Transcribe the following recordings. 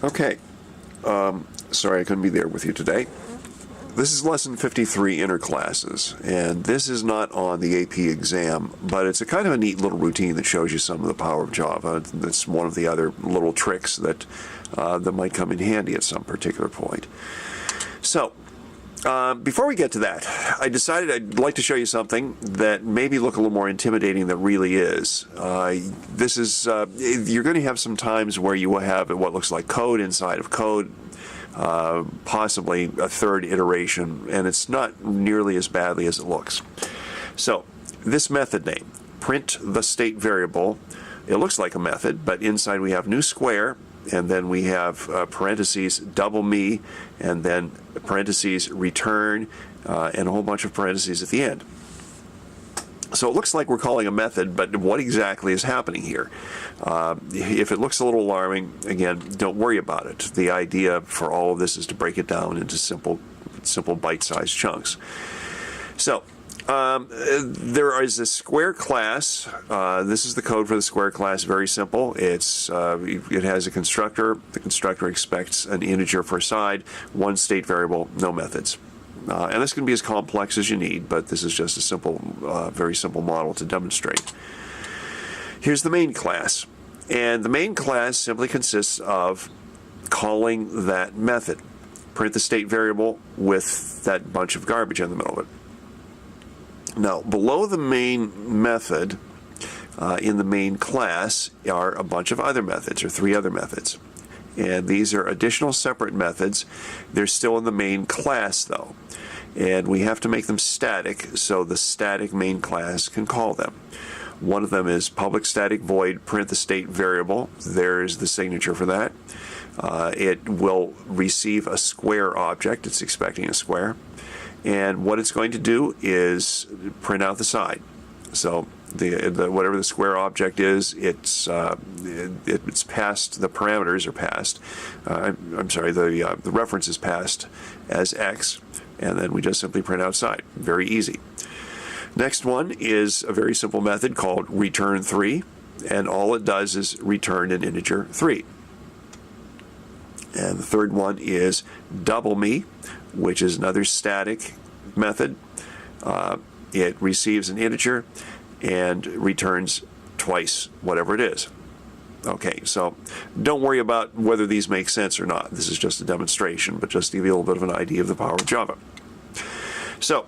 Okay, sorry I couldn't be there with you today. This is lesson 53, inner classes, and this is not on the AP exam, but it's a kind of a neat little routine that shows you some of the power of Java. That's one of the other little tricks that that might come in handy at some particular point. So, before we get to that, I decided I'd like to show you something that maybe look a little more intimidating than really is. This is, you're going to have some times where you will have what looks like code inside of code, possibly a third iteration, and it's not nearly as badly as it looks. So, this method name, print the state variable, it looks like a method, but inside we have new square, and then we have parentheses double me, and then parentheses return, and a whole bunch of parentheses at the end. So it looks like we're calling a method, but what exactly is happening here? If it looks a little alarming, again, don't worry about it. The idea for all of this is to break it down into simple bite-sized chunks. So there is a square class. This is the code for the square class. Very simple. It has a constructor. The constructor expects an integer per side, one state variable, no methods. And this can be as complex as you need, but this is just a simple, very simple model to demonstrate. Here's the main class. And the main class simply consists of calling that method. Print the state variable with that bunch of garbage in the middle of it. Now, below the main method, in the main class, are a bunch of other methods, or 3 other methods. And these are additional separate methods. They're still in the main class, though. And we have to make them static, so the static main class can call them. One of them is public static void print the state variable. There's the signature for that. It will receive a square object. It's expecting a square. And what it's going to do is print out the side. So whatever the square object is, it's passed. The parameters are passed. I'm sorry. The reference is passed as x, and then we just simply print outside. Very easy. Next one is a very simple method called return 3, and all it does is return an integer 3. And the third one is double me, which is another static method. It receives an integer and returns twice whatever it is. Okay, so don't worry about whether these make sense or not. This is just a demonstration, but just to give you a little bit of an idea of the power of Java. So,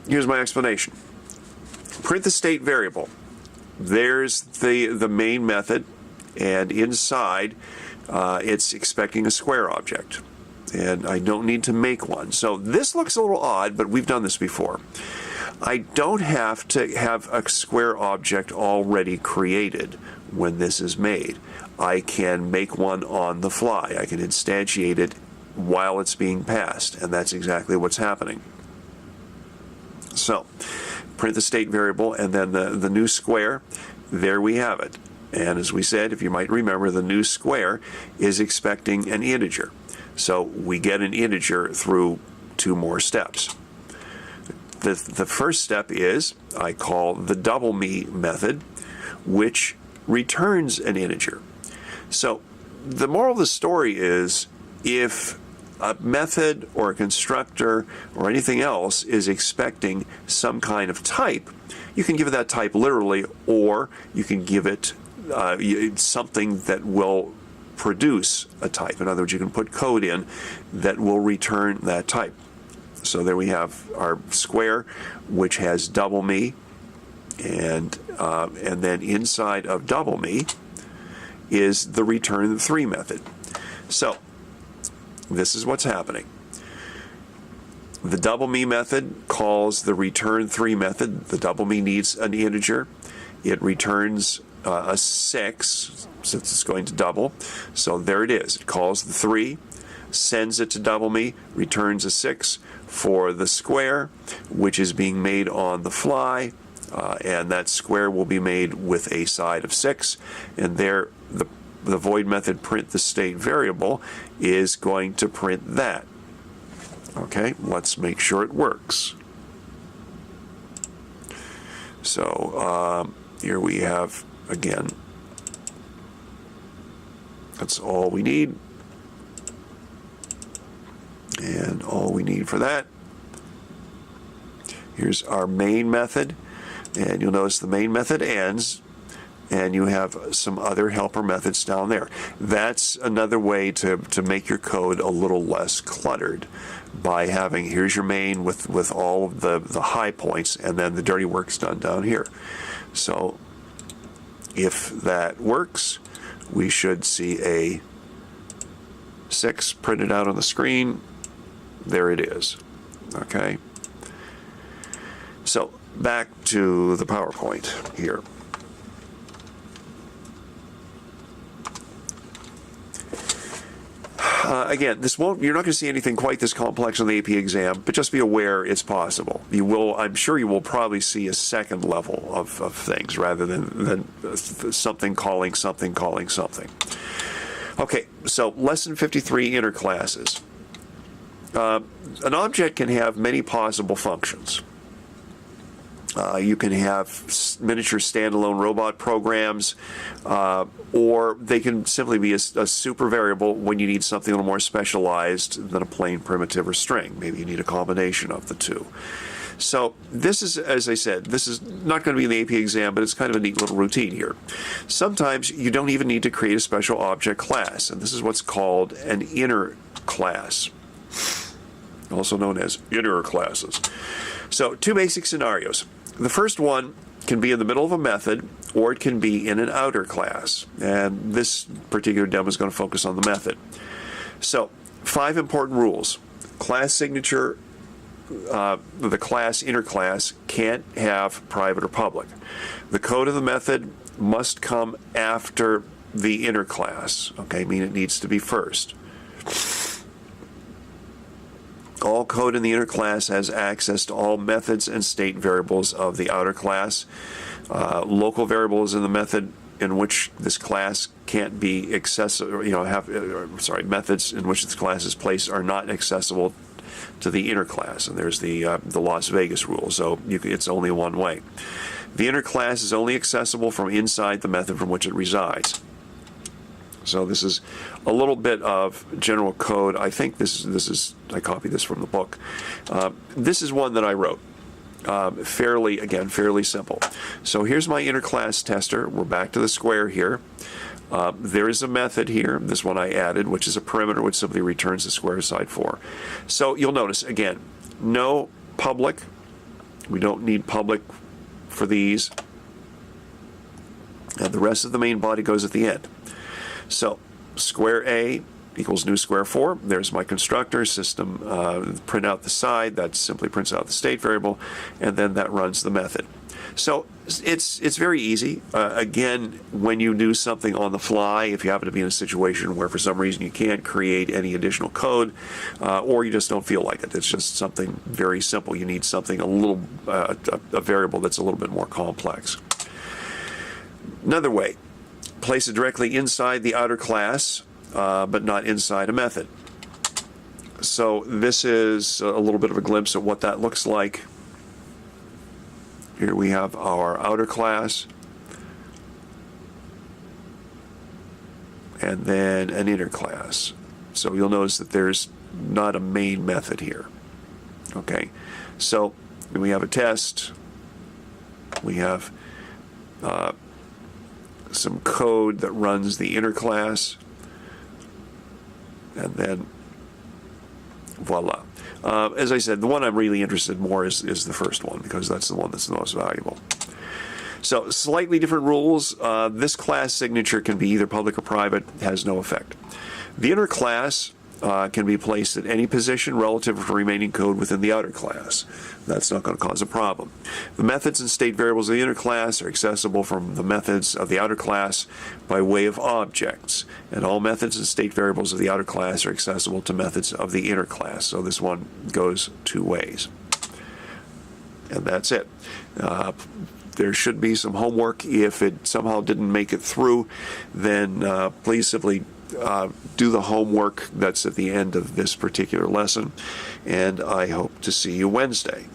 here's my explanation. Print the state variable. There's the main method, and inside it's expecting a square object. And I don't need to make one. So this looks a little odd, but we've done this before. I don't have to have a square object already created when this is made. I can make one on the fly. I can instantiate it while it's being passed, and that's exactly what's happening. So, print the state variable, and then the new square, there we have it. And as we said, if you might remember, the new square is expecting an integer. So we get an integer through 2 more steps. The first step is I call the double me method, which returns an integer. So the moral of the story is if a method or a constructor or anything else is expecting some kind of type, you can give it that type literally, or you can give it something that will produce a type. In other words, you can put code in that will return that type. So there we have our square, which has double me, and then inside of double me is the return 3 method. So this is what's happening. The double me method calls the return 3 method. The double me needs an integer. It returns a 6 since it's going to double. So there it is. It calls the 3, sends it to double me, returns a 6 for the square, which is being made on the fly, and that square will be made with a side of 6, and there the void method print the state variable is going to print that. Okay, let's make sure it works. So here we have again That's all we need. And all we need for that. Here's our main method. And you'll notice the main method ends, and you have some other helper methods down there. That's another way to make your code a little less cluttered, by having, here's your main with all of the high points, and then the dirty work's done down here. So if that works, we should see a 6 printed out on the screen. There it is. Okay. So back to the PowerPoint here. Again, you're not going to see anything quite this complex on the AP exam, but just be aware it's possible. You will, I'm sure you will probably see a second level of things rather than something calling something calling something. Okay, so lesson 53, inner classes. An object can have many possible functions. You can have miniature standalone robot programs, or they can simply be a super variable when you need something a little more specialized than a plain primitive or string. Maybe you need a combination of the two. So this is, as I said, this is not going to be in the AP exam, but it's kind of a neat little routine here. Sometimes you don't even need to create a special object class, and this is what's called an inner class, also known as inner classes. So two basic scenarios. The first one can be in the middle of a method, or it can be in an outer class. And this particular demo is going to focus on the method. So 5 important rules. Class signature, the class inner class can't have private or public. The code of the method must come after the inner class. Okay, I mean it needs to be first. All code in the inner class has access to all methods and state variables of the outer class. Local variables in the method in which this class can't be accessible, methods in which this class is placed are not accessible to the inner class. And there's the Las Vegas rule, so it's only one way. The inner class is only accessible from inside the method from which it resides. So this is a little bit of general code. I think this is I copied this from the book. This is one that I wrote. Fairly simple. So here's my inner class tester. We're back to the square here. There is a method here, this one I added, which is a perimeter, which simply returns the square side 4. So you'll notice, again, no public. We don't need public for these. And the rest of the main body goes at the end. So square A equals new square 4. There's my constructor system. Print out the side. That simply prints out the state variable, and then that runs the method. So it's very easy. Again, when you do something on the fly, if you happen to be in a situation where for some reason you can't create any additional code, or you just don't feel like it, it's just something very simple. You need something a variable that's a little bit more complex. Another way. Place it directly inside the outer class, but not inside a method. So this is a little bit of a glimpse at what that looks like. Here we have our outer class, and then an inner class. So you'll notice that there's not a main method here. Okay, so we have a test. We have some code that runs the inner class, and then voila. As I said, the one I'm really interested more is the first one, because that's the one that's the most valuable. So slightly different rules. This class signature can be either public or private, has no effect. The inner class can be placed at any position relative to remaining code within the outer class. That's not going to cause a problem. The methods and state variables of the inner class are accessible from the methods of the outer class by way of objects, and all methods and state variables of the outer class are accessible to methods of the inner class. So this one goes 2 ways. And that's it. There should be some homework. If it somehow didn't make it through, then please simply do the homework that's at the end of this particular lesson, and I hope to see you Wednesday.